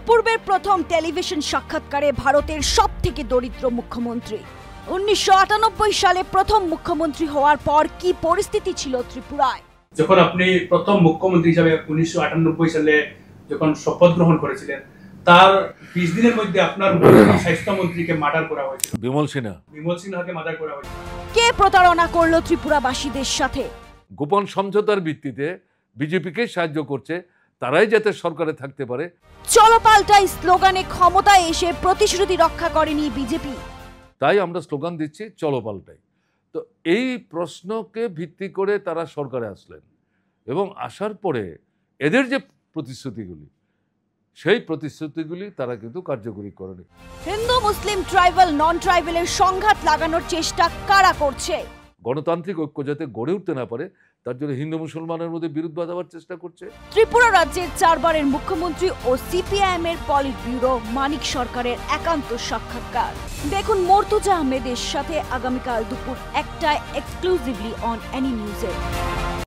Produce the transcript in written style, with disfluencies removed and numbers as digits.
ইতিপূর্বে প্রথম টেলিভিশন সাক্ষাৎকারে ভারতের সবথেকে দরিদ্র মুখ্যমন্ত্রী। 1998 সালে প্রথম মুখ্যমন্ত্রী হওয়ার পর কি পরিস্থিতি ছিল ত্রিপুরায়? যখন আপনি প্রথম মুখ্যমন্ত্রী হিসেবে 1998 সালে যখন শপথ গ্রহণ করেছিলেন, তার 20 দিনের মধ্যে আপনার স্বাস্থ্যমন্ত্রীকে মার্ডার করা হয়েছিল। বিমল সিনহাকে মার্ডার করা হয়েছিল। কে প্রতারণা করলো ত্রিপুরাবাসীদের সাথে? গোপন সমঝোতার ভিত্তিতে বিজেপিকে সাহায্য করছে, তারাই যাতে সরকারে থাকতে পারে। চলো পাল্টাই স্লোগানে ক্ষমতায় এসে প্রতিশ্রুতি রক্ষা করেনি বিজেপি। তাই আমরা স্লোগান দিচ্ছি চলো পাল্টাই। তো এই প্রশ্নকে ভিত্তি করে তারা সরকারে আসলেন এবং আসার পরে এদের যে প্রতিশ্রুতিগুলি, সেই প্রতিশ্রুতিগুলি তারা কিন্তু কার্যকরী করেনি। হিন্দু মুসলিম ট্রাইবাল নন ট্রাইবালের সংঘাত লাগানোর চেষ্টা কারা করছে? গণতান্ত্রিক ঐক্য যাতে গড়ে উঠতে না পারে তার জন্য হিন্দু মুসলমানের মধ্যে বিরোধ বাঁধাবার চেষ্টা করছে। ত্রিপুরা রাজ্যের 4 বারের মুখ্যমন্ত্রী ও সিপিআইএম এর পলিট ব্যুরো মানিক সরকারের একান্ত সাক্ষাৎকার দেখুন মর্তুজা আহমেদের সাথে আগামীকাল দুপুর 1টায় এক্সক্লুসিভলি অন এনি নিউজে।